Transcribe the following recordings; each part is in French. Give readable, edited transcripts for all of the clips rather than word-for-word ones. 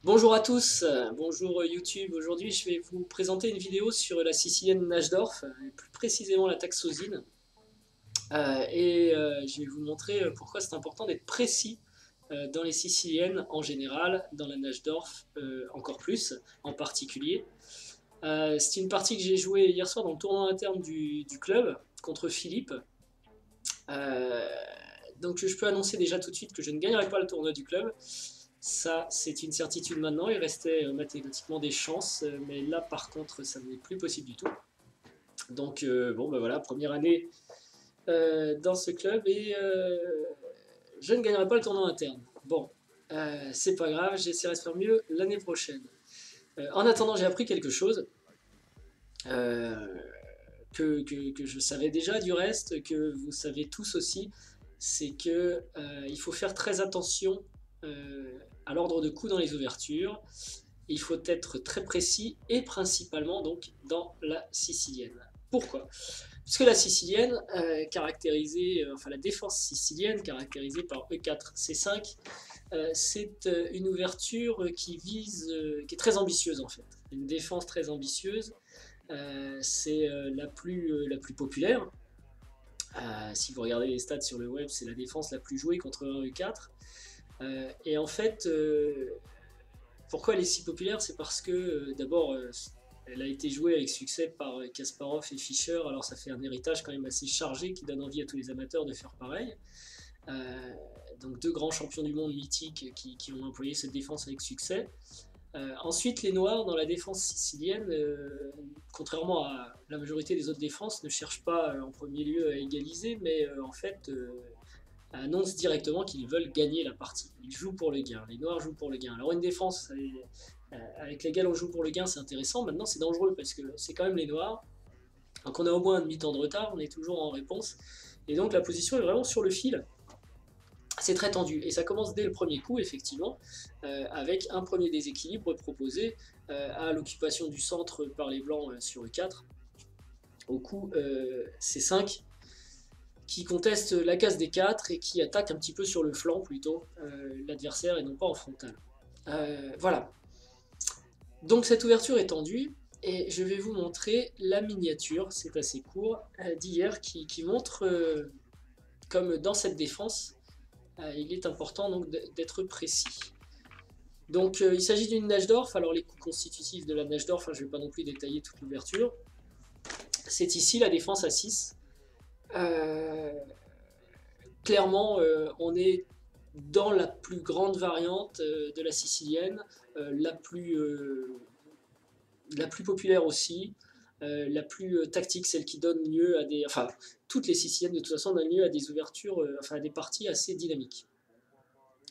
Bonjour à tous, bonjour YouTube. Aujourd'hui, je vais vous présenter une vidéo sur la sicilienne Najdorf, et plus précisément la taxosine. Je vais vous montrer pourquoi c'est important d'être précis dans les siciliennes en général, dans la Najdorf encore plus en particulier. C'est une partie que j'ai jouée hier soir dans le tournoi interne du club contre Philippe. Euh, donc je peux annoncer déjà tout de suite que je ne gagnerai pas le tournoi du club. Ça, c'est une certitude maintenant. Il restait mathématiquement des chances, mais là, par contre, ça n'est plus possible du tout. Donc, bon, ben voilà, première année dans ce club et je ne gagnerai pas le tournoi interne. Bon, c'est pas grave, j'essaierai de faire mieux l'année prochaine. En attendant, j'ai appris quelque chose euh, que je savais déjà du reste, que vous savez tous aussi, c'est que il faut faire très attention à l'ordre de coups dans les ouvertures. Il faut être très précis et principalement donc dans la sicilienne. Pourquoi? Puisque la sicilienne, enfin la défense sicilienne caractérisée par E4, C5, c'est une ouverture qui vise, qui est très ambitieuse en fait. Une défense très ambitieuse, c'est la plus populaire. Si vous regardez les stats sur le web, c'est la défense la plus jouée contre un E4. Et en fait, pourquoi elle est si populaire? C'est parce que d'abord, elle a été jouée avec succès par Kasparov et Fischer, alors ça fait un héritage quand même assez chargé qui donne envie à tous les amateurs de faire pareil. Euh, donc deux grands champions du monde mythiques qui ont employé cette défense avec succès. Ensuite, les Noirs dans la défense sicilienne, contrairement à la majorité des autres défenses, ne cherchent pas en premier lieu à égaliser, mais en fait annoncent directement qu'ils veulent gagner la partie. Ils jouent pour le gain. Les Noirs jouent pour le gain. Alors une défense avec laquelle on joue pour le gain, c'est intéressant. Maintenant, c'est dangereux parce que c'est quand même les Noirs. Donc on a au moins un demi-temps de retard, on est toujours en réponse. Et donc la position est vraiment sur le fil. C'est très tendu et ça commence dès le premier coup effectivement avec un premier déséquilibre proposé à l'occupation du centre par les blancs sur E4 au coup C5 qui conteste la case des 4 et qui attaque un petit peu sur le flanc plutôt l'adversaire et non pas en frontal. Voilà. Donc cette ouverture est tendue et je vais vous montrer la miniature, c'est assez court, d'hier qui montre comme dans cette défense, il est important donc d'être précis. Donc il s'agit d'une Najdorf, alors les coups constitutifs de la Najdorf, je ne vais pas non plus détailler toute l'ouverture. C'est ici la défense à 6. Euh, Clairement, on est dans la plus grande variante de la sicilienne, la plus populaire aussi, la plus tactique, celle qui donne lieu à des. Enfin, toutes les siciliennes de toute façon donnent lieu à des ouvertures, enfin à des parties assez dynamiques.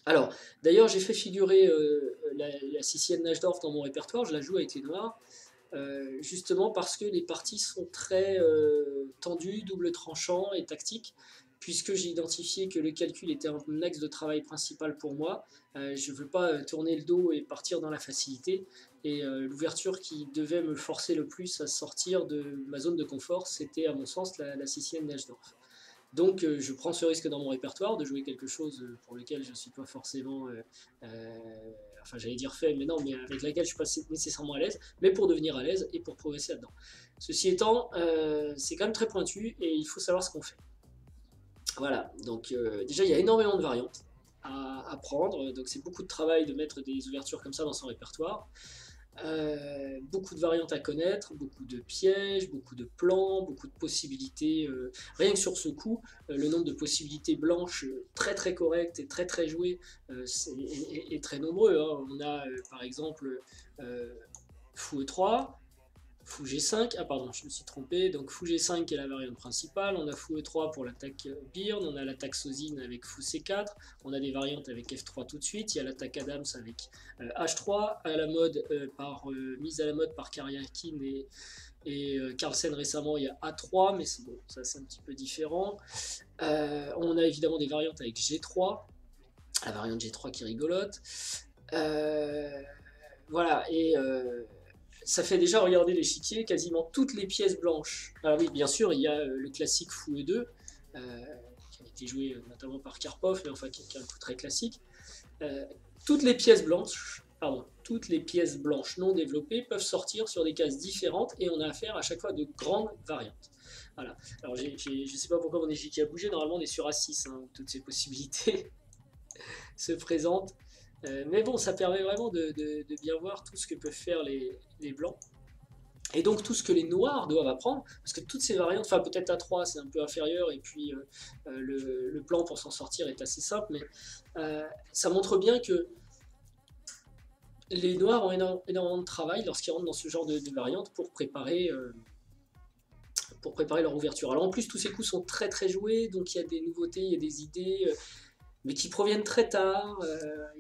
Alors, d'ailleurs, j'ai fait figurer la sicilienne Najdorf dans mon répertoire, je la joue avec les noirs, justement parce que les parties sont très tendues, double tranchant et tactiques, puisque j'ai identifié que le calcul était un axe de travail principal pour moi. Je ne veux pas tourner le dos et partir dans la facilité. Et l'ouverture qui devait me forcer le plus à sortir de ma zone de confort, c'était à mon sens la sicilienne Najdorf. Donc je prends ce risque dans mon répertoire de jouer quelque chose pour lequel je ne suis pas forcément, enfin j'allais dire fait, mais non, mais avec laquelle je ne suis pas nécessairement à l'aise, mais pour devenir à l'aise et pour progresser là-dedans. Ceci étant, c'est quand même très pointu et il faut savoir ce qu'on fait. Voilà, donc déjà il y a énormément de variantes à prendre, donc c'est beaucoup de travail de mettre des ouvertures comme ça dans son répertoire. Beaucoup de variantes à connaître, beaucoup de pièges, beaucoup de plans, beaucoup de possibilités. Rien que sur ce coup, le nombre de possibilités blanches très très correctes et très très jouées est très nombreux. Hein. On a par exemple fou E3, fou G5, ah pardon, je me suis trompé, donc fou G5 qui est la variante principale, on a fou E3 pour l'attaque Bearn, on a l'attaque Sozine avec fou C4, on a des variantes avec F3 tout de suite, il y a l'attaque Adams avec H3, à la mode, mise à la mode par Karyakin et Carlsen récemment, il y a A3, mais bon, ça c'est un petit peu différent. On a évidemment des variantes avec G3, la variante G3 qui rigolote. Voilà, et ça fait déjà regarder l'échiquier, quasiment toutes les pièces blanches. Alors oui, bien sûr, il y a le classique fou E2, qui a été joué notamment par Karpov, mais enfin qui est un coup très classique. Toutes les pièces blanches, pardon, toutes les pièces blanches non développées peuvent sortir sur des cases différentes et on a affaire à chaque fois à de grandes variantes. Voilà. Alors je ne sais pas pourquoi mon échiquier a bougé, normalement on est sur A6, hein, où toutes ces possibilités se présentent. Mais bon, ça permet vraiment de bien voir tout ce que peuvent faire les blancs. Et donc tout ce que les noirs doivent apprendre, parce que toutes ces variantes, enfin peut-être A3 c'est un peu inférieur, et puis le plan pour s'en sortir est assez simple, mais ça montre bien que les noirs ont énormément de travail lorsqu'ils rentrent dans ce genre de variantes pour préparer leur ouverture. Alors en plus tous ces coups sont très très joués, donc il y a des nouveautés, il y a des idées, mais qui proviennent très tard.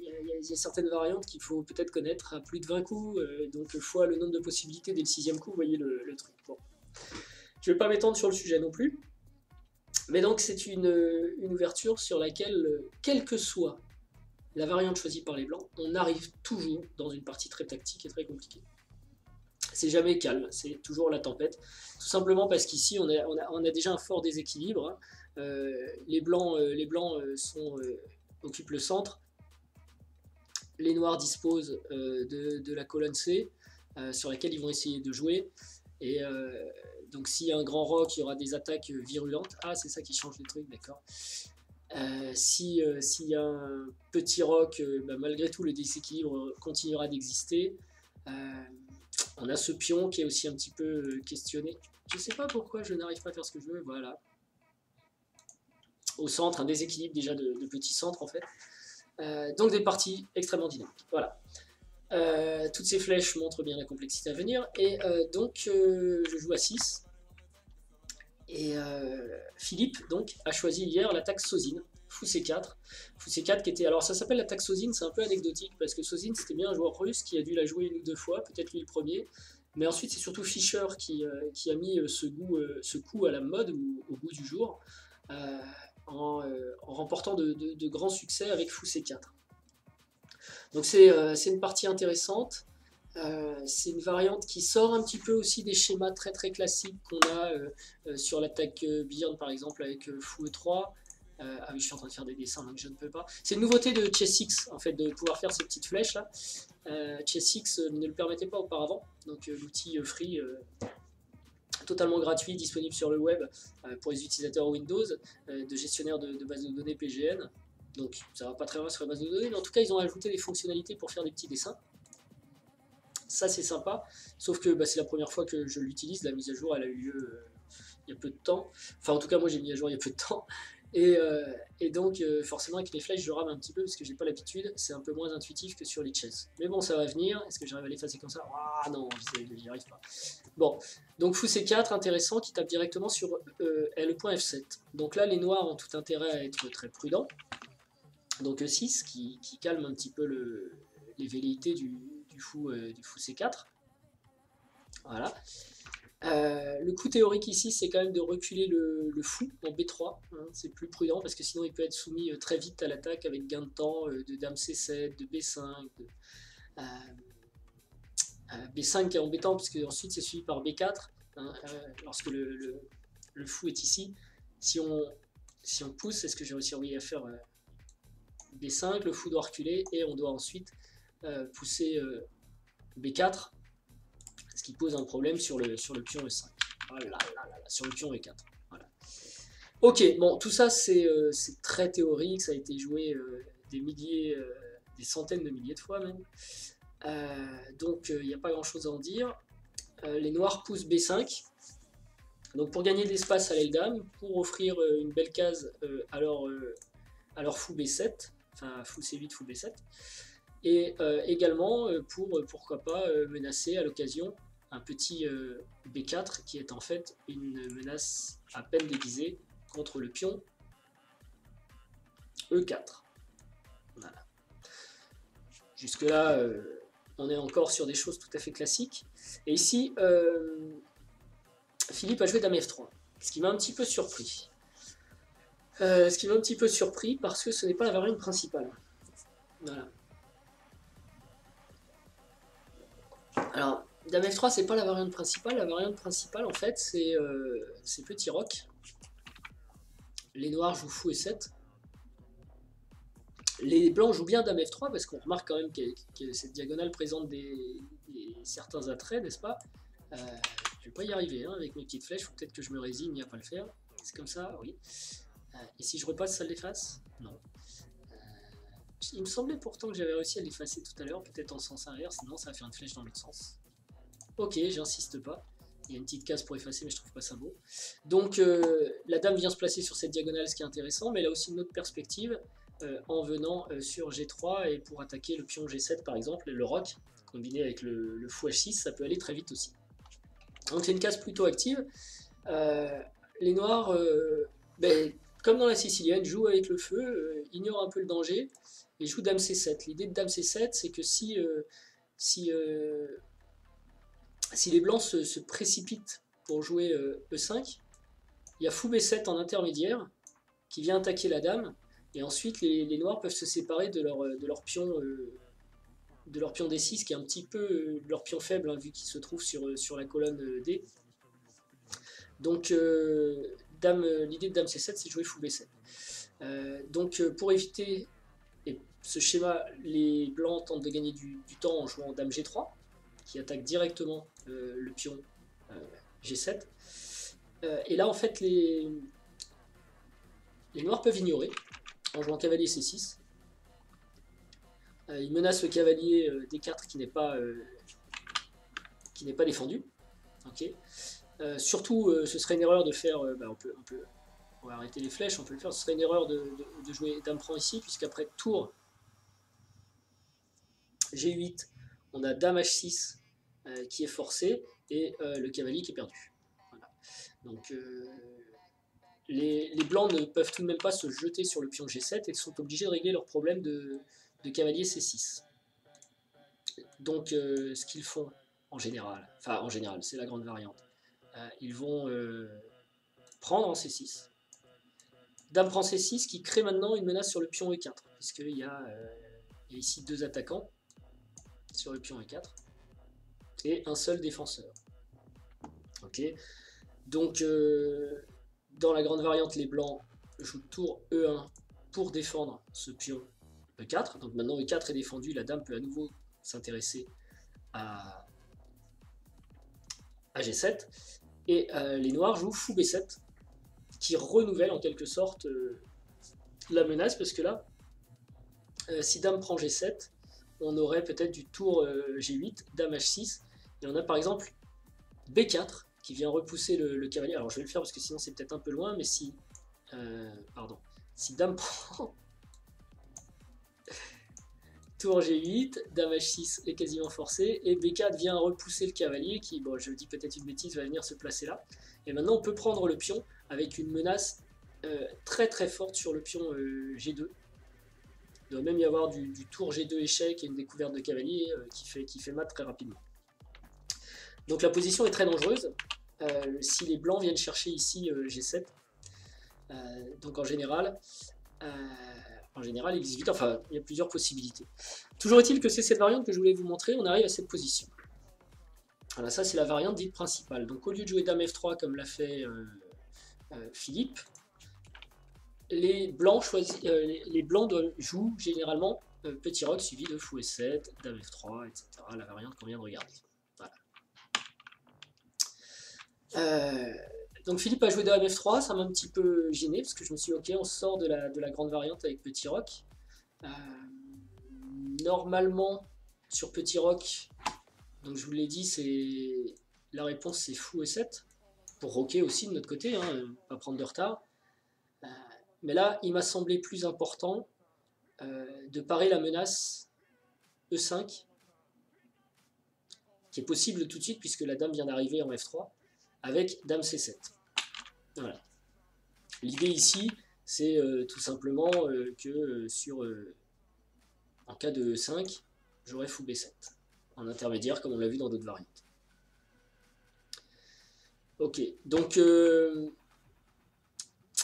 Il y a certaines variantes qu'il faut peut-être connaître à plus de 20 coups, donc fois le nombre de possibilités dès le 6e coup, vous voyez le truc. Bon. Je ne vais pas m'étendre sur le sujet non plus, mais donc c'est une ouverture sur laquelle, quelle que soit la variante choisie par les blancs, on arrive toujours dans une partie très tactique et très compliquée. C'est jamais calme, c'est toujours la tempête, tout simplement parce qu'ici on a déjà un fort déséquilibre, hein. Les blancs occupent le centre, les noirs disposent de la colonne C, sur laquelle ils vont essayer de jouer, et donc s'il y a un grand roc, il y aura des attaques virulentes. Ah, c'est ça qui change les trucs, d'accord. S'il y a un petit roc, malgré tout le déséquilibre continuera d'exister. On a ce pion qui est aussi un petit peu questionné. Je ne sais pas pourquoi je n'arrive pas à faire ce que je veux, voilà. Au centre, un déséquilibre déjà de petits centres en fait. Donc des parties extrêmement dynamiques. Voilà. Toutes ces flèches montrent bien la complexité à venir. Et donc je joue à 6. Et Philippe donc a choisi hier l'attaque Sozine, Fou C4. Fou C4 qui était. Alors ça s'appelle l'attaque Sozine, c'est un peu anecdotique parce que Sozine c'était bien un joueur russe qui a dû la jouer une ou deux fois, peut-être lui le premier. Mais ensuite c'est surtout Fischer qui a mis ce coup à la mode ou au goût du jour. En remportant de grands succès avec Fou C4. Donc c'est une partie intéressante, c'est une variante qui sort un petit peu aussi des schémas très très classiques qu'on a sur l'attaque Byrne par exemple avec Fou E3. Ah oui, je suis en train de faire des dessins donc je ne peux pas. C'est une nouveauté de Chess6 en fait de pouvoir faire ces petites flèches là. Chess6 ne le permettait pas auparavant, donc l'outil free totalement gratuit, disponible sur le web pour les utilisateurs Windows, de gestionnaire de bases de données PGN. Donc ça va pas très loin sur la base de données, mais en tout cas ils ont ajouté des fonctionnalités pour faire des petits dessins. Ça c'est sympa, sauf que c'est la première fois que je l'utilise, la mise à jour elle a eu lieu il y a peu de temps. Enfin en tout cas moi j'ai mis à jour il y a peu de temps. Et donc forcément avec les flèches je rame un petit peu parce que j'ai pas l'habitude, c'est un peu moins intuitif que sur les chess. Mais bon ça va venir, est-ce que j'arrive à l'effacer comme ça? Ah non, j'y arrive pas. Bon, donc Fou C4 intéressant qui tape directement sur le point F7. Donc là les noirs ont tout intérêt à être très prudents. Donc E6 qui calme un petit peu les velléités du fou C4. Voilà. Le coup théorique ici, c'est quand même de reculer le fou en B3. Hein, c'est plus prudent parce que sinon il peut être soumis très vite à l'attaque avec gain de temps de Dame C7, de B5. B5 qui est embêtant parce que ensuite c'est suivi par B4. Hein, lorsque le fou est ici. Si on pousse, est-ce que j'ai réussi à faire B5, le fou doit reculer et on doit ensuite pousser B4. Ce qui pose un problème sur le pion E5. Oh là là là, sur le pion E4. Voilà. Ok, bon, tout ça c'est très théorique, ça a été joué des centaines de milliers de fois même. Donc il n'y a pas grand chose à en dire. Les noirs poussent B5. Donc pour gagner de l'espace à l'aile dame, pour offrir une belle case à leur fou B7, enfin fou C8, fou B7. Et également pourquoi pas menacer à l'occasion un petit B4 qui est en fait une menace à peine déguisée contre le pion E4. Voilà. Jusque là on est encore sur des choses tout à fait classiques. Et ici Philippe a joué Dame F3, ce qui m'a un petit peu surpris. Parce que ce n'est pas la variante principale. Voilà. Alors, Dame F3, c'est pas la variante principale. La variante principale, en fait, c'est Petit Roc. Les noirs jouent Fou E7. Les blancs jouent bien dame F3 parce qu'on remarque quand même que cette diagonale présente certains attraits, n'est-ce pas? Je vais pas y arriver hein, avec mes petites flèches, faut peut-être que je me résigne à pas le faire. C'est comme ça, oui. Et si je repasse, ça l'efface? Non. Il me semblait pourtant que j'avais réussi à l'effacer tout à l'heure, peut-être en sens inverse, non, ça va faire une flèche dans l'autre sens. Ok, j'insiste pas. Il y a une petite case pour effacer, mais je trouve pas ça beau. Donc la dame vient se placer sur cette diagonale, ce qui est intéressant, mais elle a aussi une autre perspective en venant sur G3 et pour attaquer le pion G7 par exemple, le roc, combiné avec le fou H6, ça peut aller très vite aussi. Donc c'est une case plutôt active. Les noirs, comme dans la sicilienne, jouent avec le feu, ignorent un peu le danger et jouent dame C7. L'idée de dame C7, c'est que si les blancs se précipitent pour jouer E5, il y a fou B7 en intermédiaire qui vient attaquer la dame, et ensuite les noirs peuvent se séparer de leur pion D6, qui est un petit peu leur pion faible, hein, vu qu'il se trouve sur la colonne D. Donc l'idée de dame C7, c'est de jouer fou B7. Donc pour éviter ce schéma, les blancs tentent de gagner du temps en jouant dame G3, qui attaque directement le pion G7. Et là, en fait, les noirs peuvent ignorer en jouant cavalier C6. Ils menacent le cavalier D4 qui n'est pas défendu. Okay. Surtout, ce serait une erreur de faire... on va arrêter les flèches, on peut le faire. Ce serait une erreur de jouer dame prend ici, puisqu'après tour G8, on a dame H6 qui est forcé et le cavalier qui est perdu. Voilà. Donc les blancs ne peuvent tout de même pas se jeter sur le pion G7 et sont obligés de régler leur problème de cavalier C6. Donc ce qu'ils font en général, c'est la grande variante, ils vont prendre en C6. Dame prend C6 qui crée maintenant une menace sur le pion E4, puisqu'il y a ici deux attaquants sur le pion E4 et un seul défenseur. Ok. Donc dans la grande variante, les blancs jouent tour E1 pour défendre ce pion E4. Donc maintenant E4 est défendu, la dame peut à nouveau s'intéresser à G7. Et les noirs jouent fou B7, qui renouvelle en quelque sorte la menace, parce que là, si dame prend G7, on aurait peut-être du tour G8, dame H6, et on a par exemple B4 qui vient repousser le cavalier. Alors je vais le faire parce que sinon c'est peut-être un peu loin, mais si dame prend tour G8, dame H6 est quasiment forcé, et B4 vient repousser le cavalier qui, bon je dis peut-être une bêtise, va venir se placer là. Et maintenant on peut prendre le pion avec une menace très très forte sur le pion G2. Il doit même y avoir du tour G2 échec et une découverte de cavalier qui fait mat très rapidement. Donc la position est très dangereuse si les blancs viennent chercher ici G7. Donc en général il existe, enfin il y a plusieurs possibilités. Toujours est-il que c'est cette variante que je voulais vous montrer, on arrive à cette position. Voilà, ça c'est la variante dite principale. Donc au lieu de jouer dame F3 comme l'a fait Philippe, les blancs jouent généralement petit roc suivi de fou S7, dame F3, etc. La variante qu'on vient de regarder. Voilà. Donc Philippe a joué dame F3, ça m'a un petit peu gêné parce que je me suis dit ok, on sort de la grande variante avec petit roc. Normalement sur petit roc, donc je vous l'ai dit, la réponse c'est fou E7 pour roquer aussi de notre côté, hein, pas prendre de retard. Mais là, il m'a semblé plus important de parer la menace E5, qui est possible tout de suite puisque la dame vient d'arriver en F3, avec dame C7. Voilà. L'idée ici, c'est tout simplement que en cas de E5, j'aurai fou B7, en intermédiaire comme on l'a vu dans d'autres variantes. Ok, donc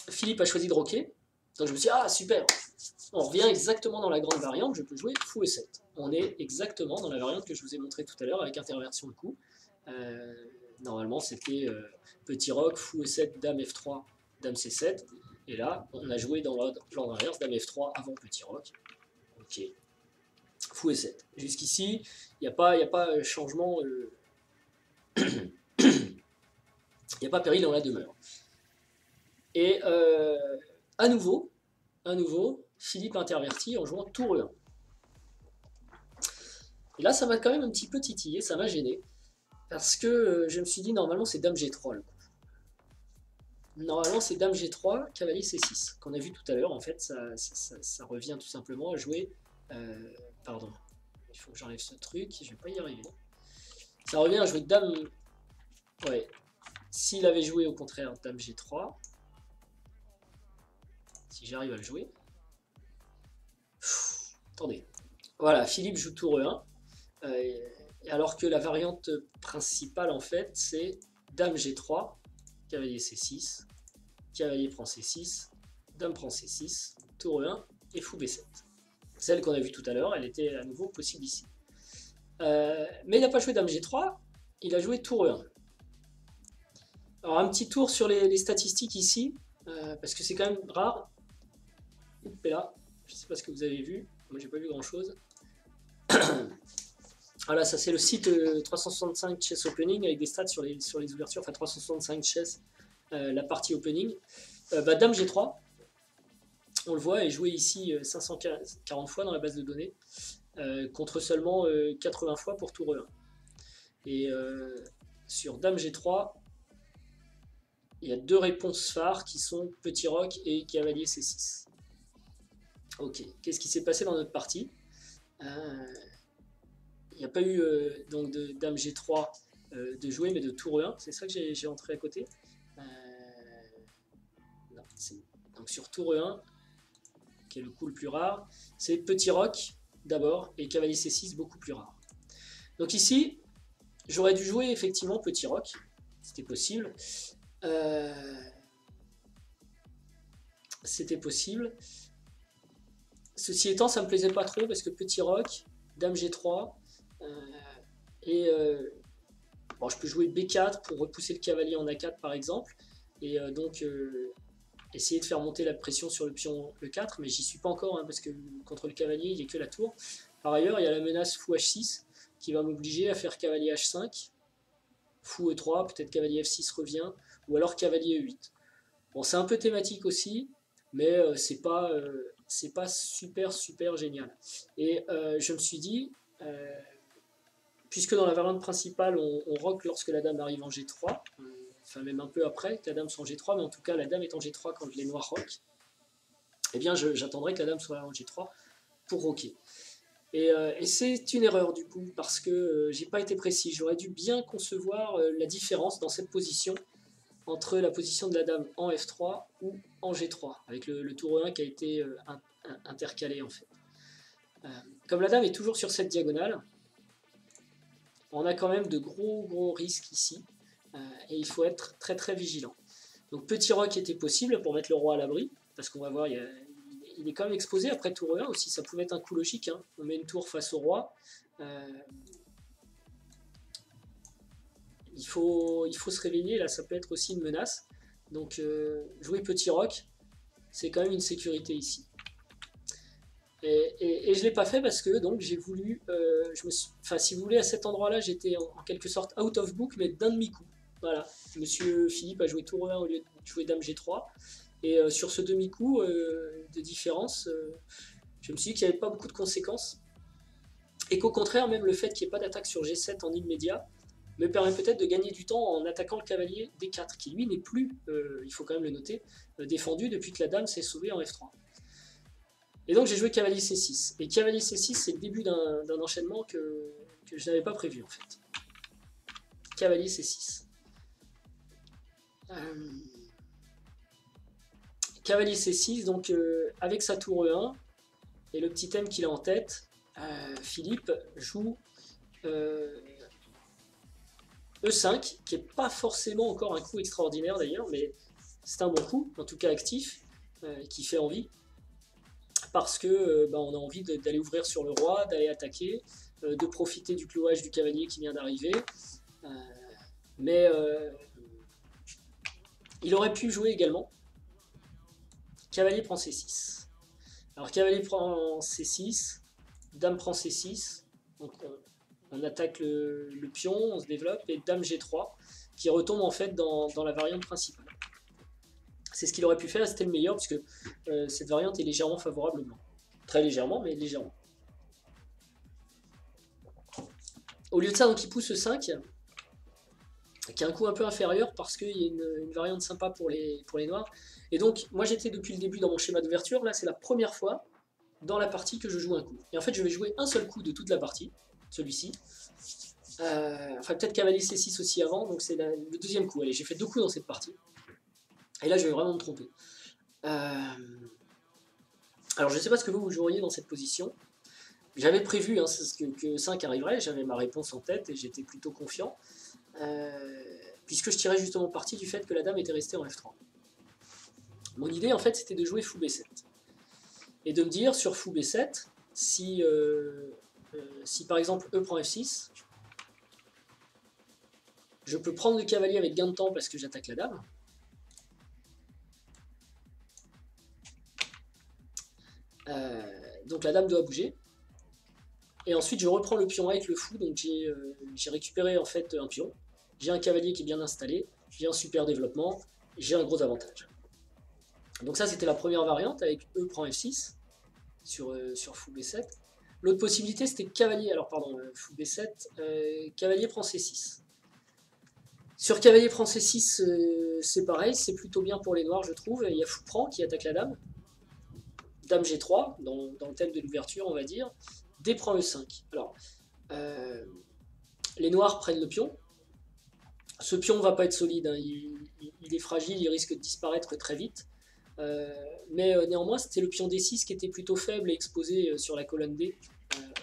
Philippe a choisi de roquer, donc je me suis dit, ah super, on revient exactement dans la grande variante, je peux jouer fou E7. On est exactement dans la variante que je vous ai montré tout à l'heure avec interversion de coup. Normalement c'était petit roc, fou E7, dame F3, dame C7, et là on a joué dans l'ordre inverse, dame F3 avant petit roc, Ok. Fou E7. Jusqu'ici, il n'y a pas changement, il n'y a pas péril dans la demeure. Et à nouveau, Philippe intervertit en jouant tour E1. Et là, ça m'a quand même un petit peu titillé, ça m'a gêné. Parce que je me suis dit, normalement, c'est Dame G3. Normalement, c'est Dame G3, cavalier C6. Qu'on a vu tout à l'heure, en fait, ça revient tout simplement à jouer... pardon, il faut que j'enlève ce truc, je vais pas y arriver. Ça revient à jouer Dame... Ouais, s'il avait joué au contraire Dame G3, si j'arrive à le jouer... Attendez. Voilà, Philippe joue tour E1. Alors que la variante principale, en fait, c'est Dame G3, cavalier C6, cavalier prend C6, Dame prend C6, tour E1 et fou B7. Celle qu'on a vue tout à l'heure, elle était à nouveau possible ici. Mais il n'a pas joué Dame G3, il a joué tour E1. Alors un petit tour sur les statistiques ici, parce que c'est quand même rare. Et là, je ne sais pas ce que vous avez vu, moi j'ai pas vu grand chose. Voilà, ça c'est le site 365 Chess Opening avec des stats sur les ouvertures, enfin 365 Chess, la partie Opening. Dame G3, on le voit, est joué ici 540 fois dans la base de données, contre seulement 80 fois pour tour E1. Et sur Dame G3, il y a deux réponses phares qui sont Petit Roc et Cavalier C6. Ok, qu'est-ce qui s'est passé dans notre partie? Il n'y a pas eu donc de Dame G3 de jouer, mais de tour E1. C'est ça que j'ai entré à côté. Non, donc sur tour E1, qui est le coup le plus rare, c'est Petit Roc d'abord et Cavalier C6 beaucoup plus rare. Donc ici, j'aurais dû jouer effectivement Petit Roc, c'était possible. C'était possible. Ceci étant, ça me plaisait pas trop parce que Petit Roc, Dame G3, bon, je peux jouer B4 pour repousser le cavalier en A4 par exemple, et donc essayer de faire monter la pression sur le pion E4, mais j'y suis pas encore, hein, parce que contre le cavalier, il n'y a que la tour. Par ailleurs, il y a la menace fou H6 qui va m'obliger à faire cavalier H5, fou E3, peut-être cavalier F6 revient, ou alors cavalier E8. Bon, c'est un peu thématique aussi, mais c'est pas super génial. Et je me suis dit, puisque dans la variante principale, on rock lorsque la dame arrive en G3, enfin même un peu après que la dame soit en G3, mais en tout cas la dame est en G3 quand les noirs rock, eh bien j'attendrai que la dame soit en G3 pour rocker. Et c'est une erreur du coup, parce que j'ai pas été précis. J'aurais dû bien concevoir la différence dans cette position entre la position de la dame en F3 ou en G3, avec le tour E1 qui a été intercalé en fait. Comme la dame est toujours sur cette diagonale, on a quand même de gros risques ici, et il faut être très vigilant. Donc Petit Roc était possible pour mettre le roi à l'abri, parce qu'on va voir, il est quand même exposé après tour E1 aussi, ça pouvait être un coup logique, hein. On met une tour face au roi, il faut se réveiller, là ça peut être aussi une menace, donc jouer Petit Roc, c'est quand même une sécurité ici. Et je ne l'ai pas fait parce que donc j'ai voulu, si vous voulez, à cet endroit-là, j'étais en quelque sorte out of book, mais d'un demi-coup. Voilà, Monsieur Philippe a joué tour E1 au lieu de jouer Dame G3, et sur ce demi-coup de différence, je me suis dit qu'il n'y avait pas beaucoup de conséquences, et qu'au contraire, même le fait qu'il n'y ait pas d'attaque sur G7 en immédiat me permet peut-être de gagner du temps en attaquant le cavalier D4, qui lui n'est plus, il faut quand même le noter, défendu depuis que la dame s'est sauvée en F3. Et donc j'ai joué cavalier C6. Et cavalier C6, c'est le début d'un enchaînement que je n'avais pas prévu en fait. Cavalier C6. Cavalier C6, donc avec sa tour E1 et le petit thème qu'il a en tête, Philippe joue E5, qui n'est pas forcément encore un coup extraordinaire d'ailleurs, mais c'est un bon coup, en tout cas actif, qui fait envie. Parce que on a envie d'aller ouvrir sur le roi, d'aller attaquer, de profiter du clouage du cavalier qui vient d'arriver. Mais il aurait pu jouer également cavalier prend C6. Alors cavalier prend C6, dame prend C6, donc on attaque le pion, on se développe, et dame G3, qui retombe en fait dans la variante principale. C'est ce qu'il aurait pu faire, et c'était le meilleur, puisque cette variante est légèrement favorable au blanc. Très légèrement, mais légèrement. Au lieu de ça, donc il pousse 5, qui est un coup un peu inférieur, parce qu'il y a une variante sympa pour les noirs. Et donc, moi j'étais depuis le début dans mon schéma d'ouverture, là c'est la première fois dans la partie que je joue un coup. Et en fait, je vais jouer un seul coup de toute la partie, celui-ci. Enfin, peut-être cavalier C6 aussi avant, donc c'est le deuxième coup. Allez, j'ai fait 2 coups dans cette partie. Et là, je vais vraiment me tromper. Alors, je ne sais pas ce que vous joueriez dans cette position. J'avais prévu que 5 arriverait, j'avais ma réponse en tête et j'étais plutôt confiant. Puisque je tirais justement parti du fait que la dame était restée en F3. Mon idée, en fait, c'était de jouer fou B7. Et de me dire, sur fou B7, si par exemple E prend F6, je peux prendre le cavalier avec gain de temps parce que j'attaque la dame. Donc la dame doit bouger. Et ensuite, je reprends le pion avec le fou, donc j'ai récupéré en fait un pion. J'ai un cavalier qui est bien installé, j'ai un super développement, j'ai un gros avantage. Donc ça, c'était la première variante avec E prend F6 sur fou B7. L'autre possibilité, c'était cavalier, alors pardon, fou B7, cavalier prend C6. Sur cavalier prend C6, c'est pareil, c'est plutôt bien pour les noirs, je trouve. Il y a fou prend qui attaque la dame. Dame G3, dans le thème de l'ouverture, on va dire. D prend E5. Alors, les noirs prennent le pion. Ce pion ne va pas être solide, hein. Il est fragile, il risque de disparaître très vite. Mais néanmoins, c'était le pion D6 qui était plutôt faible et exposé sur la colonne D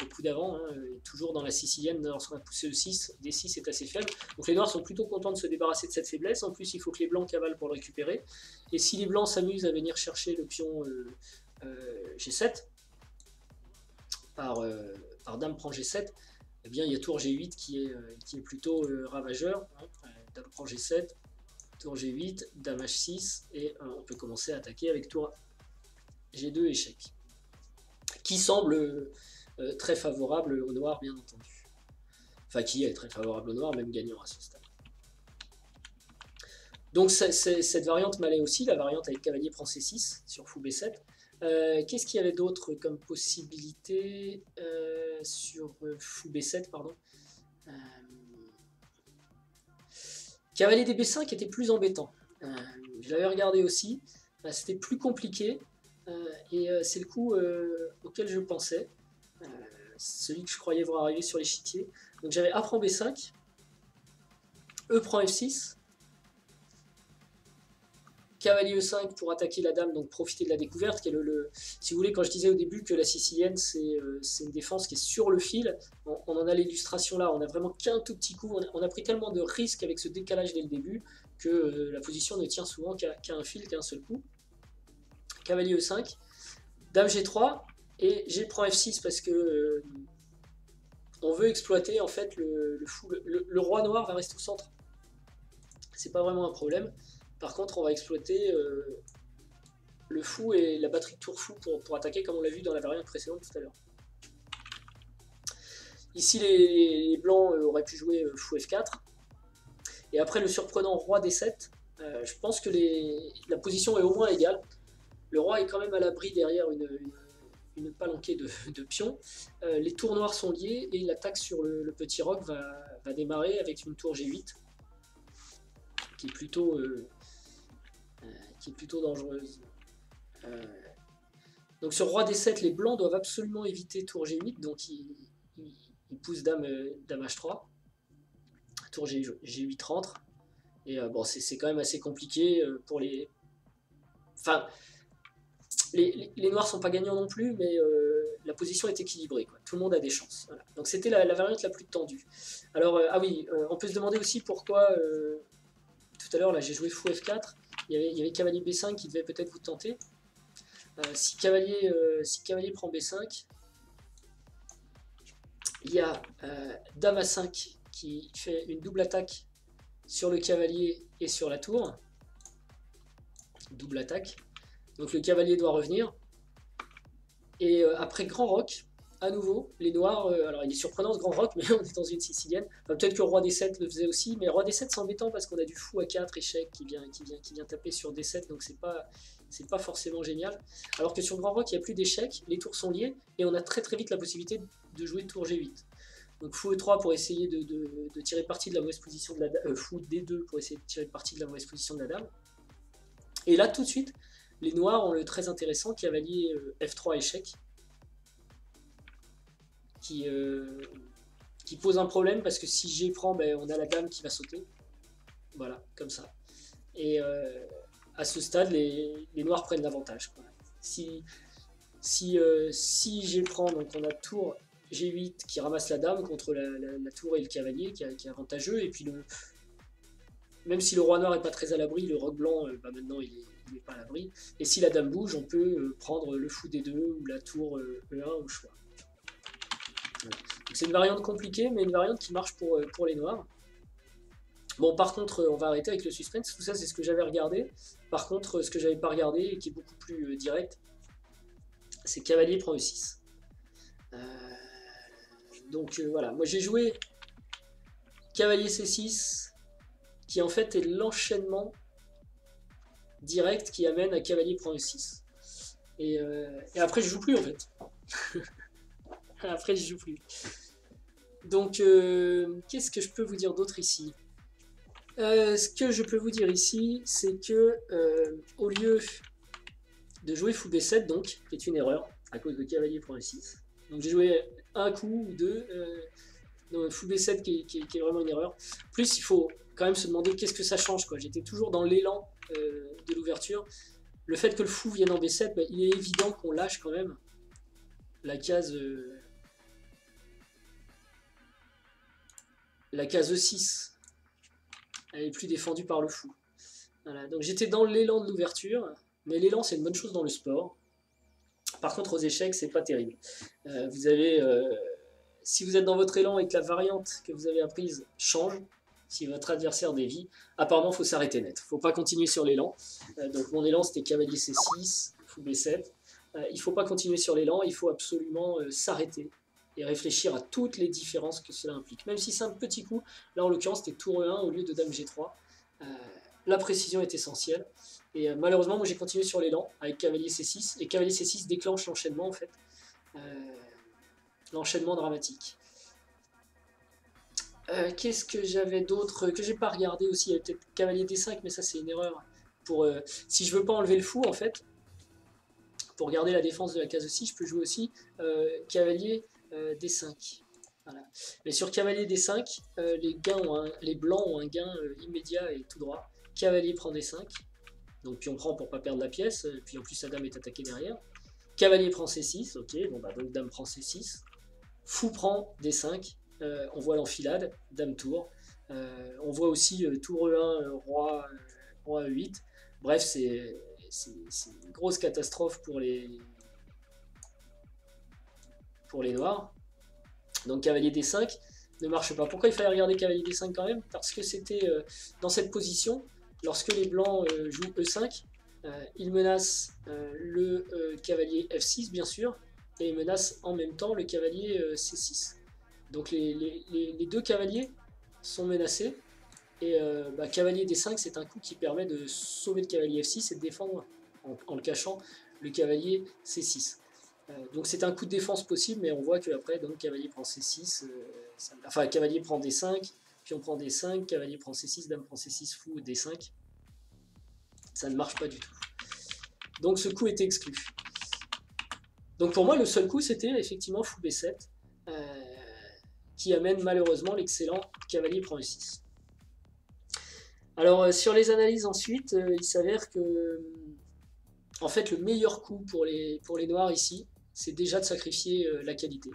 au coup d'avant, hein, toujours dans la sicilienne, lorsqu'on a poussé E6, D6 est assez faible. Donc les noirs sont plutôt contents de se débarrasser de cette faiblesse. En plus, il faut que les blancs cavalent pour le récupérer. Et si les blancs s'amusent à venir chercher le pion G7, par dame prend G7, eh bien il y a tour G8 qui est plutôt ravageur. Hein. Dame prend G7, tour G8, dame H6, et on peut commencer à attaquer avec tour G2 échec. Qui semble très favorable au noir, bien entendu. Enfin, qui est très favorable au noir, même gagnant à ce stade. Donc cette variante m'allait aussi, la variante avec cavalier prend C6 sur fou B7. Qu'est-ce qu'il y avait d'autre comme possibilité sur fou B7, pardon. Cavalier DB5 était plus embêtant. Je l'avais regardé aussi. C'était plus compliqué. Et c'est le coup auquel je pensais. Celui que je croyais voir arriver sur l'échiquier. Donc j'avais A prend B5. E prend F6. Cavalier E5 pour attaquer la dame, donc profiter de la découverte, qui est si vous voulez, quand je disais au début que la sicilienne c'est une défense qui est sur le fil, on en a l'illustration là, on a vraiment qu'un tout petit coup, on a pris tellement de risques avec ce décalage dès le début, que la position ne tient souvent qu'à un fil, qu'à un seul coup. Cavalier E5, dame G3, et G prend F6 parce que on veut exploiter en fait le roi noir va rester au centre. C'est pas vraiment un problème. Par contre, on va exploiter le fou et la batterie de tour fou pour attaquer, comme on l'a vu dans la variante précédente tout à l'heure. Ici, les blancs auraient pu jouer fou F4. Et après le surprenant roi D7, je pense que la position est au moins égale. Le roi est quand même à l'abri derrière une palanquée de pions. Les tours noirs sont liés et l'attaque sur le petit roc va démarrer avec une tour G8 qui est plutôt dangereuse. Donc sur roi D7, les blancs doivent absolument éviter tour G8, donc ils poussent dame H3, tour G8 rentre, et bon, c'est quand même assez compliqué pour les... Enfin, les noirs sont pas gagnants non plus, mais la position est équilibrée, quoi. Tout le monde a des chances. Voilà. Donc c'était la variante la plus tendue. Alors, ah oui, on peut se demander aussi pourquoi, tout à l'heure, là j'ai joué fou F4, il y avait cavalier B5 qui devait peut-être vous tenter. Si cavalier prend B5, il y a dame A5 qui fait une double attaque sur le cavalier et sur la tour. Double attaque. Donc le cavalier doit revenir. Et après grand roc, à nouveau, les noirs, alors il est surprenant ce grand roc, mais on est dans une sicilienne. Enfin, peut-être que roi D7 le faisait aussi, mais roi D7 c'est embêtant parce qu'on a du fou à 4 échec qui vient taper sur D7, donc c'est pas forcément génial. Alors que sur le grand roc, il n'y a plus d'échecs, les tours sont liés, et on a très très vite la possibilité de jouer tour G8. Donc fou E3 pour essayer de tirer parti de la mauvaise position de la dame, fou D2 pour essayer de tirer parti de la mauvaise position de la dame. Et là tout de suite, les noirs ont le très intéressant cavalier F3 échec, qui pose un problème parce que si G prend, ben, on a la dame qui va sauter. Voilà, comme ça. Et à ce stade, les noirs prennent l'avantage. Si G prend, donc on a tour G8 qui ramasse la dame contre la tour et le cavalier qui est avantageux. Et puis même si le roi noir n'est pas très à l'abri, le roc blanc, bah maintenant il n'est pas à l'abri. Et si la dame bouge, on peut prendre le fou D2 ou la tour E1 au choix. Voilà. C'est une variante compliquée, mais une variante qui marche pour les noirs. Bon, par contre, on va arrêter avec le suspense. Tout ça, c'est ce que j'avais regardé. Par contre, ce que j'avais pas regardé et qui est beaucoup plus direct, c'est cavalier prend E6. Donc voilà, moi j'ai joué cavalier C6, qui en fait est l'enchaînement direct qui amène à cavalier prend E6. Et après, je joue plus en fait. Après, je joue plus. Donc, qu'est-ce que je peux vous dire d'autre ici? Ce que je peux vous dire ici, c'est que au lieu de jouer fou B7, donc, qui est une erreur, à cause de cavalier prend E6, donc j'ai joué un coup ou deux, fou B7 qui est vraiment une erreur. Plus, il faut quand même se demander qu'est-ce que ça change, quoi. J'étais toujours dans l'élan de l'ouverture. Le fait que le fou vienne en B7, bah, il est évident qu'on lâche quand même la case E6. Elle est plus défendue par le fou. Voilà, donc j'étais dans l'élan de l'ouverture, mais l'élan c'est une bonne chose dans le sport. Par contre aux échecs c'est pas terrible. Vous avez, si vous êtes dans votre élan et que la variante que vous avez apprise change, si votre adversaire dévie, apparemment il faut s'arrêter net. Il ne faut pas continuer sur l'élan. Donc mon élan c'était cavalier C6, fou B7. Il ne faut pas continuer sur l'élan, il faut absolument s'arrêter et réfléchir à toutes les différences que cela implique. Même si c'est un petit coup, là en l'occurrence c'était tour E1 au lieu de dame G3. La précision est essentielle. Et malheureusement, moi j'ai continué sur l'élan avec cavalier C6. Et cavalier C6 déclenche l'enchaînement en fait. L'enchaînement dramatique. Qu'est-ce que j'avais d'autre que j'ai pas regardé aussi? Il y avait peut-être cavalier D5, mais ça c'est une erreur. Si je veux pas enlever le fou en fait, pour garder la défense de la case aussi, je peux jouer aussi cavalier D5. Voilà. Mais sur cavalier D5, les blancs ont un gain immédiat et tout droit. Cavalier prend D5, donc puis on prend pour pas perdre la pièce, puis en plus sa dame est attaquée derrière. Cavalier prend C6, ok, bon bah donc dame prend C6. Fou prend D5, on voit l'enfilade, dame tour. On voit aussi tour E1, roi E8. Bref, c'est une grosse catastrophe pour les noirs. Donc cavalier D5 ne marche pas. Pourquoi il fallait regarder cavalier D5 quand même? Parce que c'était dans cette position, lorsque les blancs jouent E5, ils menacent le cavalier F6 bien sûr, et ils menacent en même temps le cavalier C6. Donc les deux cavaliers sont menacés, et cavalier D5 c'est un coup qui permet de sauver le cavalier F6 et de défendre en le cachant le cavalier C6. Donc c'est un coup de défense possible, mais on voit qu'après, donc cavalier prend C6, enfin cavalier prend D5, puis on prend D5, cavalier prend C6, dame prend C6, fou, D5. Ça ne marche pas du tout. Donc ce coup est exclu. Donc pour moi, le seul coup, c'était effectivement fou B7, qui amène malheureusement l'excellent cavalier prend E6. Alors sur les analyses ensuite, il s'avère que en fait le meilleur coup pour les noirs ici, c'est déjà de sacrifier la qualité.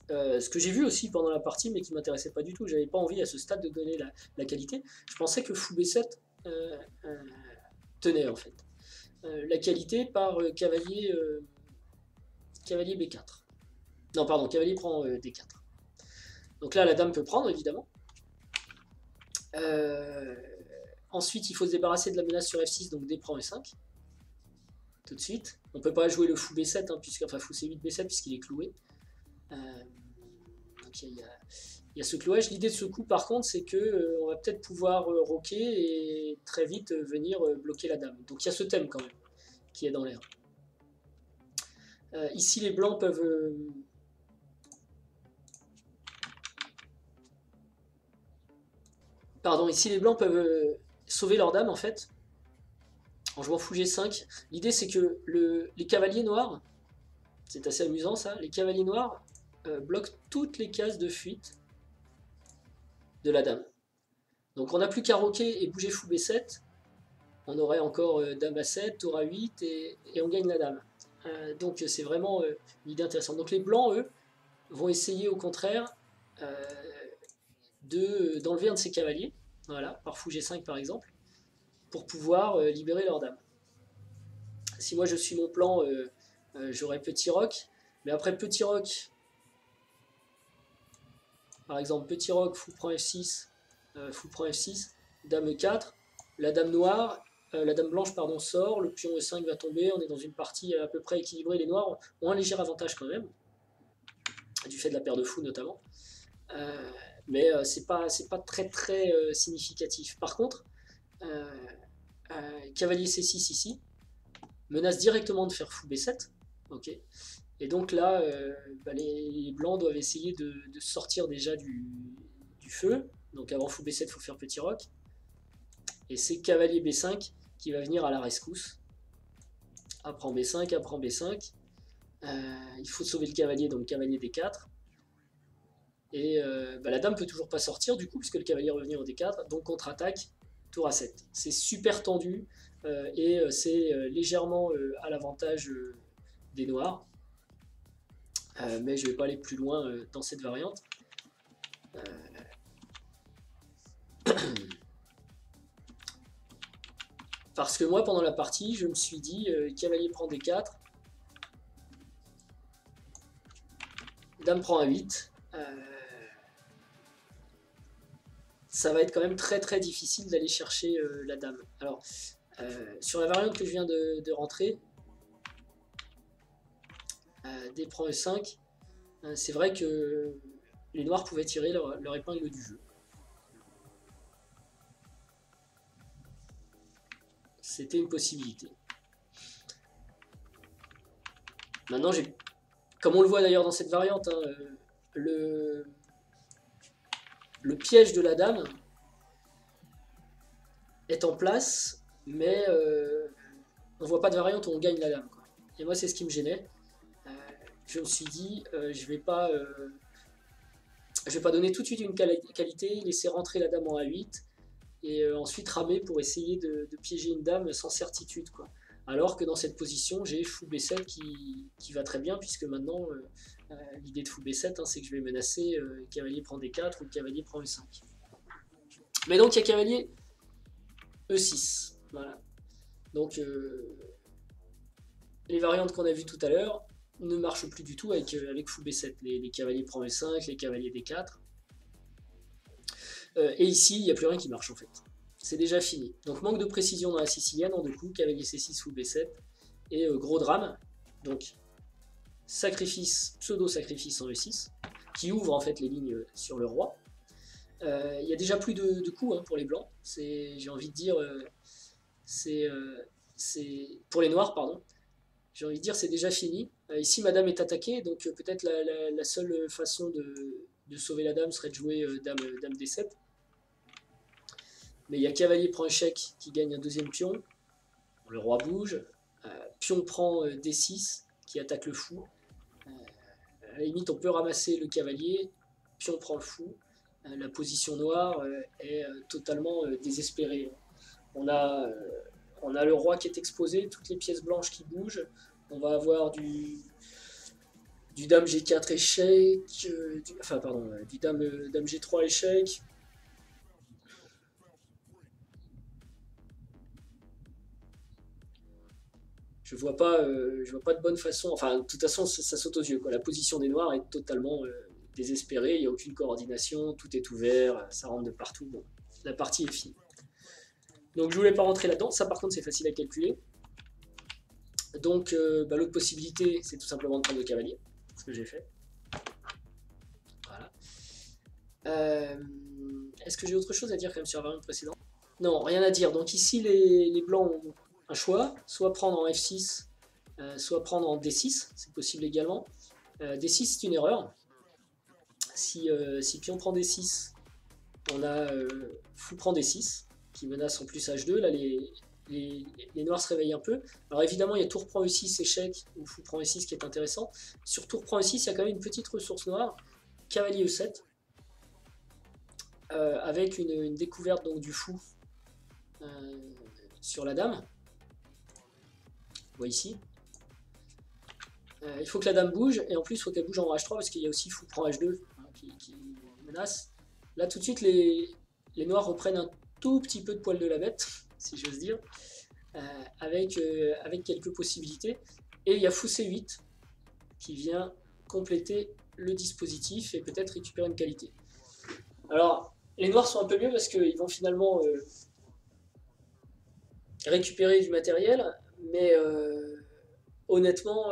Ce que j'ai vu aussi pendant la partie, mais qui ne m'intéressait pas du tout, j'avais pas envie à ce stade de donner la qualité. Je pensais que fou B7 tenait en fait. La qualité par cavalier B4. Non, pardon, cavalier prend D4. Donc là, la dame peut prendre, évidemment. Ensuite, il faut se débarrasser de la menace sur F6, donc D prend E5. tout de suite. On ne peut pas jouer le fou B7, hein, enfin fou C8 B7 puisqu'il est cloué. Donc il y a ce clouage. L'idée de ce coup par contre c'est que on va peut-être pouvoir roquer et très vite venir bloquer la dame. Donc il y a ce thème quand même qui est dans l'air. Ici les blancs peuvent... Pardon, ici les blancs peuvent sauver leur dame en fait en jouant fou G5. L'idée c'est que les cavaliers noirs, c'est assez amusant ça, les cavaliers noirs bloquent toutes les cases de fuite de la dame. Donc on n'a plus qu'à roquer et bouger fou B7, on aurait encore dame A7, tour A8 et on gagne la dame. Donc c'est vraiment une idée intéressante. Donc les blancs, eux, vont essayer au contraire d'enlever un de ces cavaliers, voilà, par fou G5 par exemple, pour pouvoir libérer leur dame. Si moi je suis mon plan, j'aurais petit roc, mais après petit roc, par exemple petit roc, fou prend F6, fou prend F6, dame E4, la dame noire, la dame blanche pardon, sort, le pion E5 va tomber, on est dans une partie à peu près équilibrée, les noirs ont un léger avantage quand même, du fait de la paire de fous notamment, mais c'est pas très significatif. Par contre, cavalier C6 ici, menace directement de faire fou B7, ok. Et donc là, les blancs doivent essayer de sortir déjà du feu. Donc avant fou B7, il faut faire petit roc. Et c'est cavalier B5 qui va venir à la rescousse. Apprend B5, apprend B5. Il faut sauver le cavalier, donc cavalier D4. Et la dame peut toujours pas sortir du coup, puisque le cavalier revient au D4. Donc contre-attaque, tour A7. C'est super tendu et c'est légèrement à l'avantage des noirs. Mais je ne vais pas aller plus loin dans cette variante. Parce que moi, pendant la partie, je me suis dit, cavalier prend D4, dame prend A8. Ça va être quand même très difficile d'aller chercher la dame. Alors, sur la variante que je viens de rentrer, D prend E5, c'est vrai que les noirs pouvaient tirer leur épingle du jeu. C'était une possibilité. Maintenant, comme on le voit d'ailleurs dans cette variante, hein, le piège de la dame est en place, mais on voit pas de variante où on gagne la dame, quoi. Et moi, c'est ce qui me gênait. Je me suis dit, je vais pas donner tout de suite une qualité, laisser rentrer la dame en A8 et ensuite ramer pour essayer de piéger une dame sans certitude, quoi. Alors que dans cette position, j'ai fou B7 qui va très bien, puisque maintenant, l'idée de fou B7, hein, c'est que je vais menacer le cavalier prend D4 ou le cavalier prend E5. Mais donc, il y a cavalier E6. Voilà. Donc, les variantes qu'on a vues tout à l'heure ne marchent plus du tout avec fou B7. Les cavaliers prend E5, les cavaliers D4. Et ici, il n'y a plus rien qui marche en fait. C'est déjà fini. Donc manque de précision dans la sicilienne en deux coups, cavalier C6 fou B7, et gros drame. Donc sacrifice, pseudo-sacrifice en E6, qui ouvre en fait les lignes sur le roi. Il y a déjà plus de coups hein, pour les blancs. J'ai envie de dire, c'est pour les noirs, pardon. J'ai envie de dire c'est déjà fini. Ici madame est attaquée, donc peut-être la seule façon de sauver la dame serait de jouer dame D7. Mais il y a cavalier prend échec qui gagne un deuxième pion. Le roi bouge. Pion prend D6 qui attaque le fou. À la limite, on peut ramasser le cavalier. Pion prend le fou. La position noire est totalement désespérée. On a le roi qui est exposé, toutes les pièces blanches qui bougent. On va avoir du dame G4 échec, du dame G3 échec. Je vois pas de bonne façon. Enfin, de toute façon, ça saute aux yeux, quoi. La position des noirs est totalement désespérée. Il n'y a aucune coordination. Tout est ouvert. Ça rentre de partout. Bon, la partie est finie. Donc, je voulais pas rentrer là-dedans. Ça, par contre, c'est facile à calculer. Donc l'autre possibilité, c'est tout simplement de prendre le cavalier, ce que j'ai fait. Voilà. Est-ce que j'ai autre chose à dire quand même sur la variante précédente? Non, rien à dire. Donc ici, les blancs ont un choix, soit prendre en F6, soit prendre en D6, c'est possible également. D6, c'est une erreur. Si pion prend D6, on a fou prend D6, qui menace en plus H2. Là, les noirs se réveillent un peu. Alors évidemment, il y a tour prend E6, échec, ou fou prend E6 qui est intéressant. Sur tour prend E6, il y a quand même une petite ressource noire, cavalier E7, avec une découverte donc, du fou sur la dame. On voit ici. Il faut que la dame bouge, et en plus il faut qu'elle bouge en H3 parce qu'il y a aussi fou prend H2 hein, qui menace. Là tout de suite les noirs reprennent un tout petit peu de poil de la bête, si j'ose dire, avec quelques possibilités. Et il y a fou C8 qui vient compléter le dispositif et peut-être récupérer une qualité. Alors les noirs sont un peu mieux parce qu'ils vont finalement récupérer du matériel, mais honnêtement,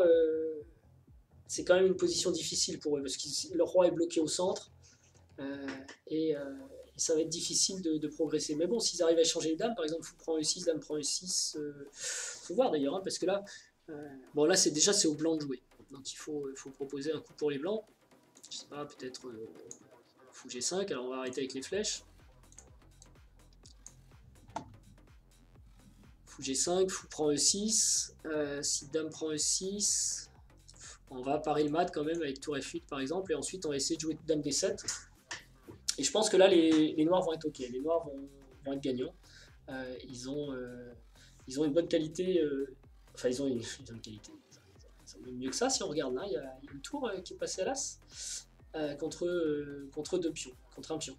c'est quand même une position difficile pour eux, parce que le roi est bloqué au centre, et ça va être difficile de progresser. Mais bon, s'ils arrivent à échanger les dames, par exemple, fou prend E6, dame prend E6, faut voir d'ailleurs, hein, parce que là, bon là c'est au blanc de jouer, donc il faut proposer un coup pour les blancs, je sais pas, peut-être fou G5, alors on va arrêter avec les flèches. Fou G5, fou prend E6, si dame prend E6, on va parer le mat quand même avec tour F8 par exemple, et ensuite on va essayer de jouer dame D7. Et je pense que là les noirs vont être ok, les noirs vont être gagnants. Ils ont une bonne qualité, enfin ils ont une qualité, ils ont même mieux que ça si on regarde là, il y a une tour qui est passée à l'as contre deux pions, contre un pion.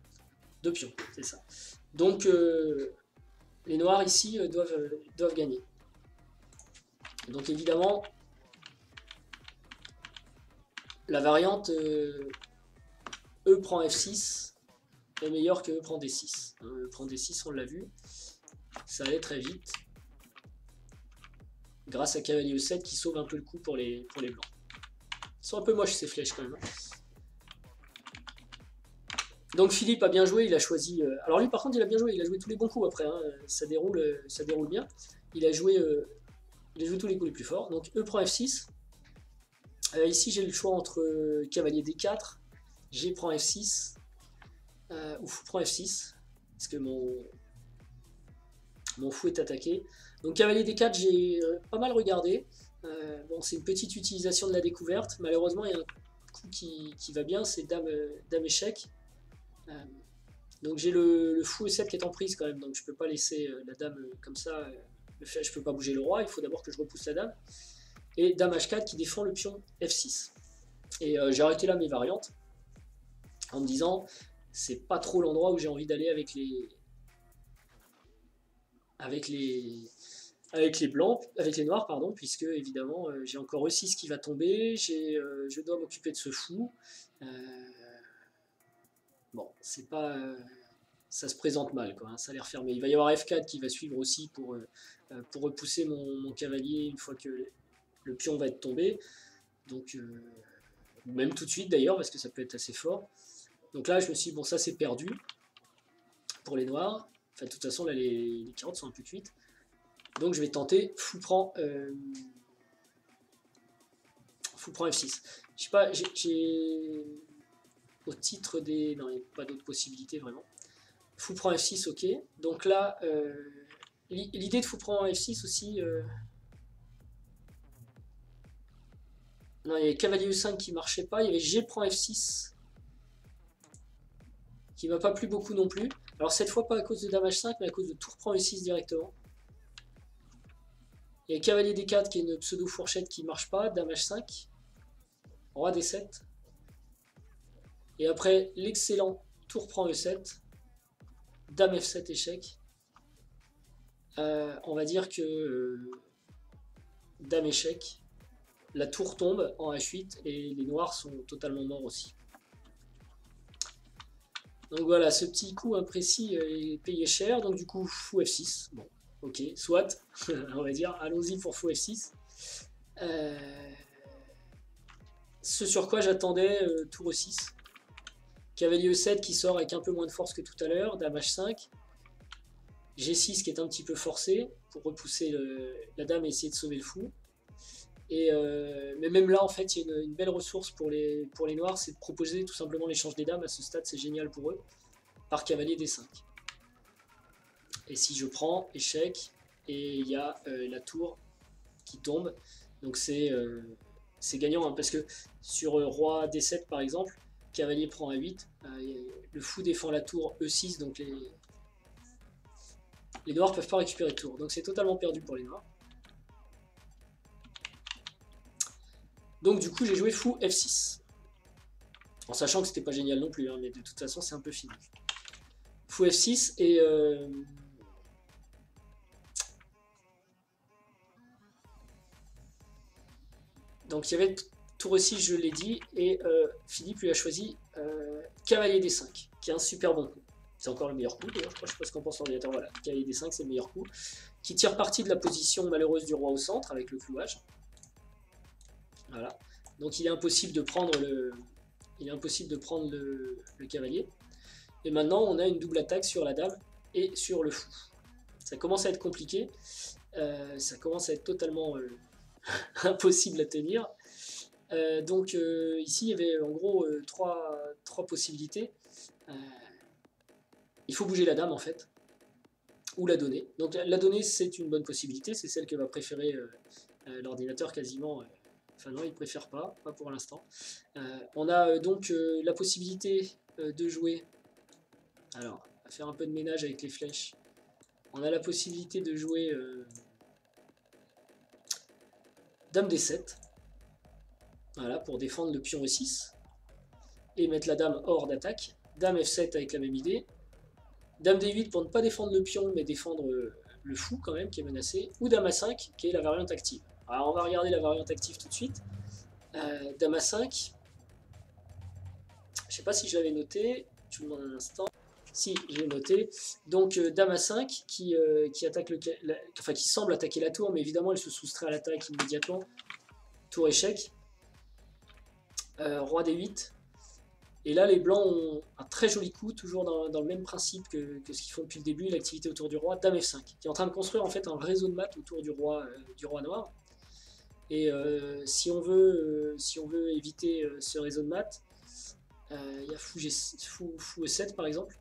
Deux pions, c'est ça. Donc les noirs ici doivent gagner. Donc évidemment, la variante E prend F6 est meilleure que E prend D6. E prend D6, on l'a vu, ça allait très vite. Grâce à cavalier E7 qui sauve un peu le coup pour les blancs. Ils sont un peu moches ces flèches quand même. Donc Philippe a bien joué, il a choisi... alors lui par contre il a bien joué, il a joué tous les bons coups après, hein, ça déroule bien. Il a joué tous les coups les plus forts. Donc E prend F6. Ici j'ai le choix entre cavalier D4, G prend F6 ou fou prend F6. Parce que mon fou est attaqué. Donc cavalier D4 j'ai pas mal regardé. Bon c'est une petite utilisation de la découverte. Malheureusement il y a un coup qui va bien, c'est dame échec. Donc j'ai le fou E7 qui est en prise quand même, donc je peux pas laisser la dame comme ça, je peux pas bouger le roi, il faut d'abord que je repousse la dame. Et dame H4 qui défend le pion F6. Et j'ai arrêté là mes variantes, en me disant, c'est pas trop l'endroit où j'ai envie d'aller avec les blancs, avec les noirs, pardon, puisque évidemment j'ai encore E6 qui va tomber, je dois m'occuper de ce fou. Bon, c'est pas... ça se présente mal, quoi, hein, ça a l'air fermé. Il va y avoir F4 qui va suivre aussi pour repousser mon cavalier une fois que le pion va être tombé. Donc, même tout de suite d'ailleurs, parce que ça peut être assez fort. Donc là, je me suis dit, bon, ça c'est perdu pour les noirs. Enfin, de toute façon, là, les carottes sont un peu cuites. Donc, je vais tenter fou prend F6. Je sais pas, j'ai... Au titre des... Non, il n'y a pas d'autres possibilités vraiment. Fou prend F6, ok. Donc là, l'idée de fou prend F6 aussi... Non, il y avait cavalier E5 qui marchait pas. Il y avait G prend F6 qui m'a pas plu beaucoup non plus. Alors cette fois pas à cause de dame H5, mais à cause de tour prend E6 directement. Il y a cavalier D4 qui est une pseudo fourchette qui marche pas. Dame H5. Roi D7. Et après, l'excellent tour prend E7, dame F7 échec. On va dire que dame échec, la tour tombe en H8 et les noirs sont totalement morts aussi. Donc voilà, ce petit coup imprécis est payé cher, donc du coup fou F6. Bon, ok, soit, on va dire, allons-y pour fou F6. Ce sur quoi j'attendais tour E6. Cavalier E7 qui sort avec un peu moins de force que tout à l'heure. Dame H5. G6 qui est un petit peu forcé pour repousser la dame et essayer de sauver le fou. Mais même là, en fait, il y a une belle ressource pour les noirs, c'est de proposer tout simplement l'échange des dames. À ce stade, c'est génial pour eux. Par cavalier D5. Et si je prends, échec, et il y a la tour qui tombe. Donc c'est gagnant, hein, parce que sur roi D7 par exemple, cavalier prend A8, le fou défend la tour E6, donc les noirs ne peuvent pas récupérer de tour. Donc c'est totalement perdu pour les noirs. Donc du coup j'ai joué fou F6. En sachant que c'était pas génial non plus, hein, mais de toute façon c'est un peu fini. Fou F6 et... donc il y avait tour E6, je l'ai dit, et Philippe lui a choisi cavalier D5, qui est un super bon coup. C'est encore le meilleur coup d'ailleurs, je sais pas ce qu'en pense l'ordinateur, voilà, cavalier D5 c'est le meilleur coup, qui tire parti de la position malheureuse du roi au centre avec le clouage. Voilà, donc il est impossible de prendre le cavalier. Et maintenant on a une double attaque sur la dame et sur le fou. Ça commence à être compliqué, ça commence à être totalement impossible à tenir. Donc ici il y avait en gros trois possibilités. Il faut bouger la dame en fait, ou la donner. Donc la donner c'est une bonne possibilité, c'est celle que va préférer l'ordinateur quasiment. Enfin non, il préfère pas pour l'instant. On a donc la possibilité de jouer. Alors, on va faire un peu de ménage avec les flèches. On a la possibilité de jouer dame D7. Voilà, pour défendre le pion E6. Et mettre la dame hors d'attaque. Dame F7 avec la même idée. Dame D8 pour ne pas défendre le pion, mais défendre le fou quand même, qui est menacé. Ou Dame A5, qui est la variante active. Alors on va regarder la variante active tout de suite. Dame A5. Je sais pas si je l'avais noté. Je vous demande un instant. Si, je l'ai noté. Donc Dame A5 qui attaque qui semble attaquer la tour, mais évidemment elle se soustrait à l'attaque immédiatement. Tour échec. Roi D8. Et là, les blancs ont un très joli coup, toujours dans le même principe que ce qu'ils font depuis le début, l'activité autour du roi, Dame F5, qui est en train de construire en fait un réseau de maths autour du roi noir. Et si on veut éviter ce réseau de maths, il y a fou E7 par exemple.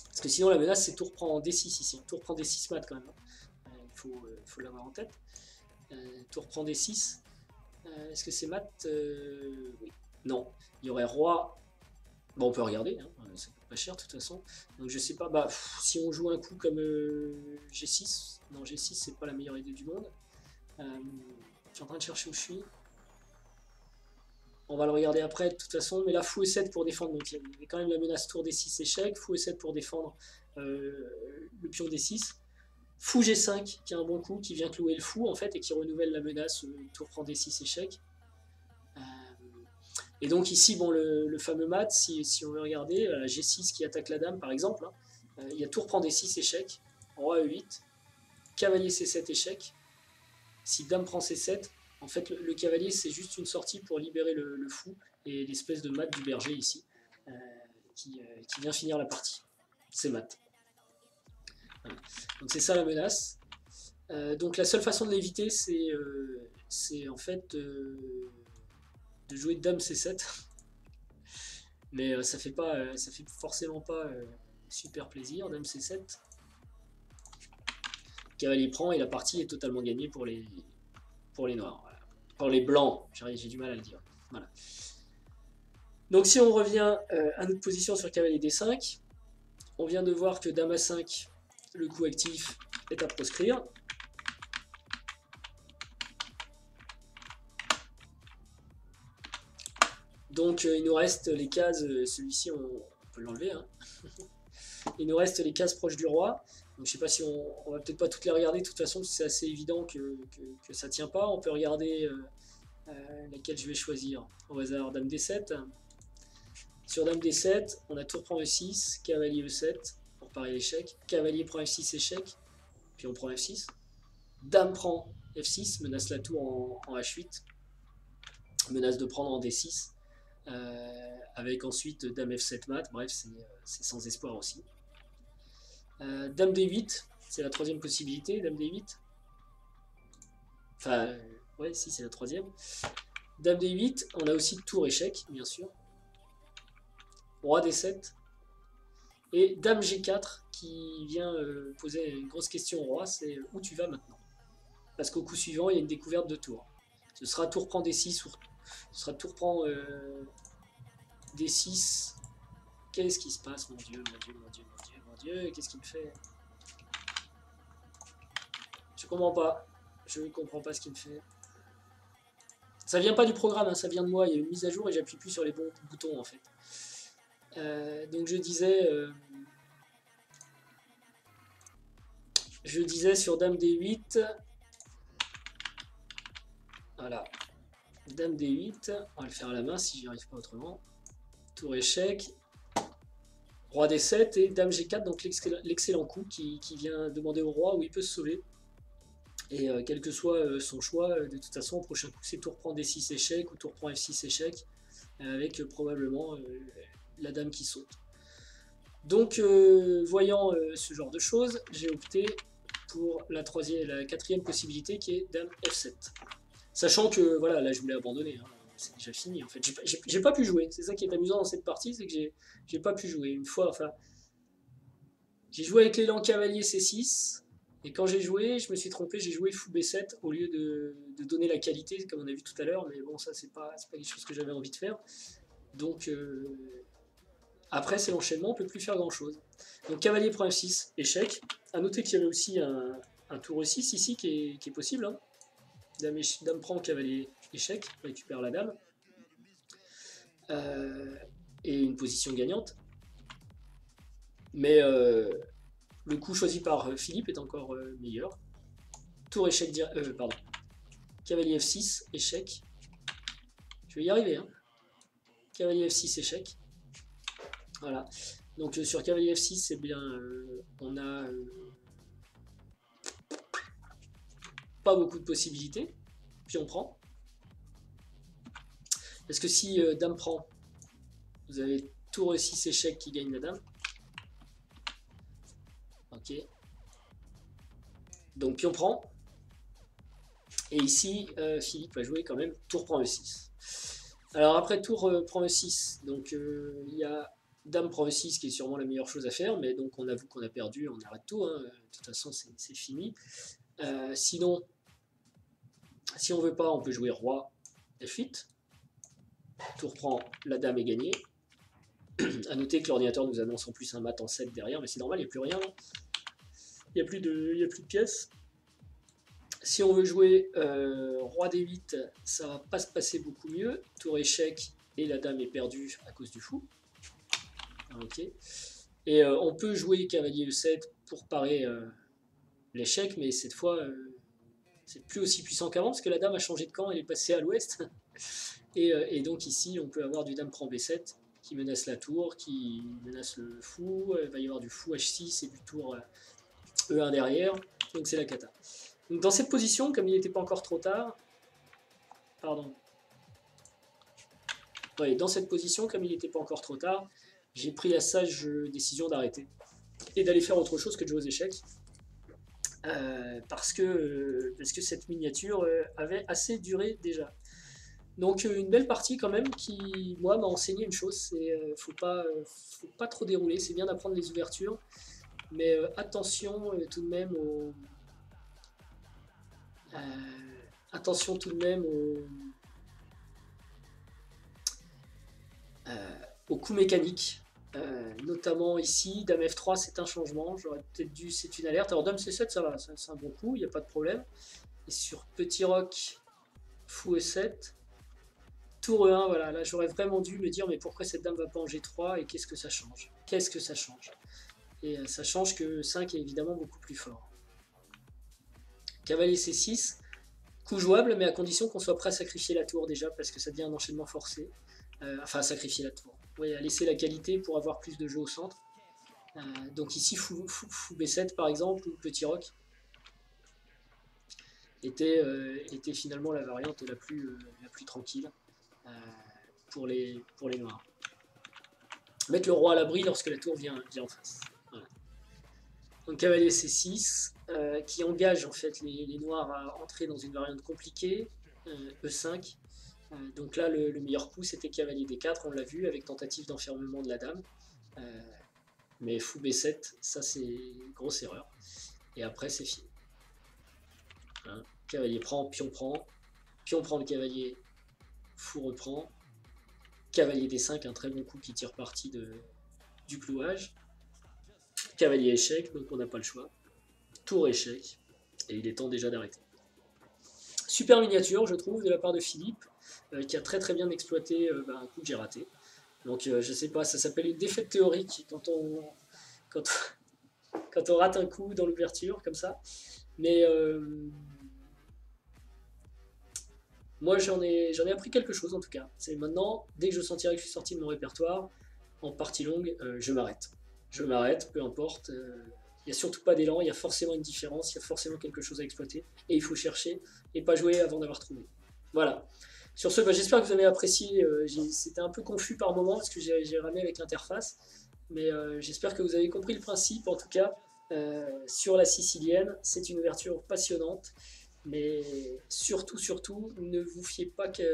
Parce que sinon la menace c'est tour prend D6 ici, tour prend D6 mat quand même. Il faut l'avoir en tête. Tour prend D6. Est-ce que c'est mat? Oui. Non. Il y aurait roi. Bon, on peut regarder, hein. Ça coûte pas cher de toute façon. Donc je sais pas, si on joue un coup comme G6, non G6 c'est pas la meilleure idée du monde. Je suis en train de chercher où je suis. On va le regarder après de toute façon, mais là fou E7 pour défendre, donc il y a quand même la menace tour D6 échec, fou E7 pour défendre le pion D6. Fou G5 qui est un bon coup, qui vient clouer le fou en fait et qui renouvelle la menace tour prend D6 échec. Et donc ici, bon, le fameux mat, si on veut regarder, G6 qui attaque la dame par exemple, hein, il y a tour prend D6 échec, roi E8, cavalier C7 échec. Si dame prend C7, en fait le cavalier c'est juste une sortie pour libérer le fou et l'espèce de mat du berger ici, qui vient finir la partie. C'est mat. Voilà. Donc c'est ça la menace. Donc la seule façon de l'éviter c'est en fait de jouer dame C7. Mais ça fait forcément pas super plaisir. Dame C7. Cavalier prend et la partie est totalement gagnée pour les noirs. Voilà. Pour les blancs, j'ai du mal à le dire. Voilà. Donc si on revient à notre position sur cavalier D5, on vient de voir que dame A5, le coup actif est à proscrire. Donc il nous reste les cases, celui-ci on peut l'enlever, hein. Il nous reste les cases proches du roi. Donc je sais pas si on va peut-être pas toutes les regarder, de toute façon c'est assez évident que ça tient pas. On peut regarder laquelle je vais choisir au hasard. Dame D7. Sur Dame D7, on a tour prend E6, cavalier E7 pour parer l'échec, cavalier prend F6 échec, puis on prend F6, Dame prend F6, menace la tour en H8, menace de prendre en D6, avec ensuite Dame F7 mat, bref, c'est sans espoir aussi. Dame D8, c'est la troisième possibilité, Dame D8. Enfin, ouais, si, c'est la troisième. Dame D8, on a aussi tour échec, bien sûr. Roi D7. Et Dame G4, qui vient poser une grosse question au roi, c'est où tu vas maintenant? Parce qu'au coup suivant, il y a une découverte de tour. Ce sera tour prend D6 ou ce sera tour prend D6. Qu'est-ce qui se passe, mon Dieu, mon Dieu, mon Dieu, mon Dieu, mon Dieu, qu'est-ce qu'il me fait? Je comprends pas. Je comprends pas ce qu'il me fait. Ça vient pas du programme, hein, ça vient de moi. Il y a une mise à jour et j'appuie plus sur les bons boutons en fait. Donc je disais sur Dame D8. Voilà. Dame D8. On va le faire à la main si j'y arrive pas autrement. Tour échec. Roi D7 et Dame G4, donc l'excellent coup qui vient demander au roi où il peut se sauver. Et quel que soit son choix, de toute façon, au prochain coup, c'est tour prend D6 échec ou tour prend F6 échec, avec probablement la dame qui saute. Donc, voyant ce genre de choses, j'ai opté pour la quatrième possibilité qui est Dame F7. Sachant que, voilà, là je voulais abandonner, hein, c'est déjà fini en fait. J'ai pas pu jouer, c'est ça qui est amusant dans cette partie, c'est que j'ai pas pu jouer. Une fois, enfin, j'ai joué avec l'élan cavalier C6. Et quand j'ai joué, je me suis trompé, j'ai joué fou B7 au lieu de donner la qualité, comme on a vu tout à l'heure, mais bon, ça, c'est pas quelque chose que j'avais envie de faire. Donc, après, c'est l'enchaînement, on peut plus faire grand-chose. Donc, cavalier prend F6, échec. A noter qu'il y avait aussi un tour E6 ici qui est possible. Hein. Dame prend, cavalier, échec, récupère la dame. Et une position gagnante. Mais... le coup choisi par Philippe est encore meilleur. Tour échec pardon. Cavalier F6, échec. Je vais y arriver. Hein. Cavalier F6, échec. Voilà. Donc sur cavalier F6, c'est bien. On a pas beaucoup de possibilités. Puis on prend. Parce que si dame prend, vous avez tour E6, échec qui gagne la dame. Ok. Donc pion prend. Et ici, Philippe va jouer quand même tour prend E6. Alors après tour prend E6, donc il y a dame prend E6 qui est sûrement la meilleure chose à faire, mais donc on avoue qu'on a perdu, on arrête tout, hein. De toute façon c'est fini. Sinon, si on veut pas, on peut jouer roi F8. Tour prend, la dame est gagnée. A noter que l'ordinateur nous annonce en plus un mat en 7 derrière, mais c'est normal, il n'y a plus rien. Il n'y a plus de pièces. Si on veut jouer roi D8, ça va pas se passer beaucoup mieux. Tour échec et la dame est perdue à cause du fou. Ok. Et on peut jouer cavalier E7 pour parer l'échec, mais cette fois c'est plus aussi puissant qu'avant parce que la dame a changé de camp, elle est passée à l'ouest. Et donc ici on peut avoir du dame prend B7 qui menace la tour, qui menace le fou. Il va y avoir du fou H6 et du tour E1 derrière. Donc c'est la cata. Donc dans cette position, comme il n'était pas encore trop tard, pardon. Ouais, dans cette position, comme il n'était pas encore trop tard, j'ai pris la sage décision d'arrêter et d'aller faire autre chose que de jouer aux échecs. Parce que cette miniature avait assez duré déjà. Donc une belle partie quand même qui, moi, m'a enseigné une chose, c'est faut pas trop dérouler, c'est bien d'apprendre les ouvertures, mais attention tout de même aux coups mécaniques. Notamment ici, dame F3 c'est un changement, j'aurais peut-être dû, c'est une alerte. Alors dame C7 ça va, c'est un bon coup, il n'y a pas de problème. Et sur petit roc, fou E7, tour E1, voilà, là j'aurais vraiment dû me dire mais pourquoi cette dame va pas en G3 et qu'est-ce que ça change? Qu'est-ce que ça change? Et ça change que 5 est évidemment beaucoup plus fort. Cavalier C6, coup jouable mais à condition qu'on soit prêt à sacrifier la tour déjà parce que ça devient un enchaînement forcé. Enfin à sacrifier la tour. Oui, à laisser la qualité pour avoir plus de jeu au centre. Donc ici fou B7 par exemple ou petit roc. était finalement la variante la plus tranquille pour les noirs. Mettre le roi à l'abri lorsque la tour vient en face. Voilà. Donc cavalier C6, qui engage en fait les noirs à entrer dans une variante compliquée, E5. Donc là, le meilleur coup, c'était cavalier D4, on l'a vu, avec tentative d'enfermement de la dame. Mais fou B7, ça c'est grosse erreur. Et après, c'est fini. Hein, cavalier prend le cavalier, fou reprend. Cavalier D5, un très bon coup qui tire parti du clouage. Cavalier échec, donc on n'a pas le choix. Tour échec, et il est temps déjà d'arrêter. Super miniature, je trouve, de la part de Philippe, qui a très bien exploité un coup que j'ai raté. Donc je sais pas, ça s'appelle une défaite théorique quand on rate un coup dans l'ouverture, comme ça. Mais moi j'en ai appris quelque chose en tout cas. C'est maintenant, dès que je sentirai que je suis sorti de mon répertoire, en partie longue, je m'arrête. Je m'arrête, peu importe. Il n'y a surtout pas d'élan, il y a forcément une différence, il y a forcément quelque chose à exploiter, et il faut chercher, et pas jouer avant d'avoir trouvé. Voilà. Sur ce, j'espère que vous avez apprécié. C'était un peu confus par moment, parce que j'ai ramé avec l'interface, mais j'espère que vous avez compris le principe, en tout cas, sur la sicilienne. C'est une ouverture passionnante, mais surtout, ne vous fiez pas qu'à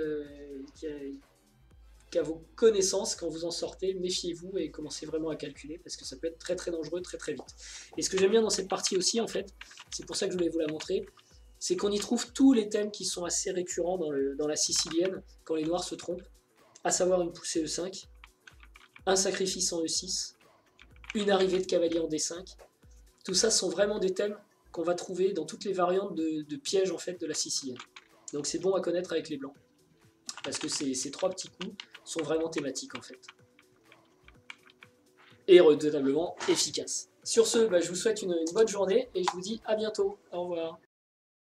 vos connaissances quand vous en sortez, méfiez-vous et commencez vraiment à calculer parce que ça peut être très dangereux très vite. Et ce que j'aime bien dans cette partie aussi, en fait, c'est pour ça que je voulais vous la montrer, c'est qu'on y trouve tous les thèmes qui sont assez récurrents dans la sicilienne quand les noirs se trompent, à savoir une poussée E5, un sacrifice en E6, une arrivée de cavalier en D5. Tout ça sont vraiment des thèmes qu'on va trouver dans toutes les variantes de pièges en fait de la sicilienne. Donc c'est bon à connaître avec les blancs. Parce que ces trois petits coups sont vraiment thématiques en fait. Et redoutablement efficaces. Sur ce, je vous souhaite une bonne journée et je vous dis à bientôt. Au revoir.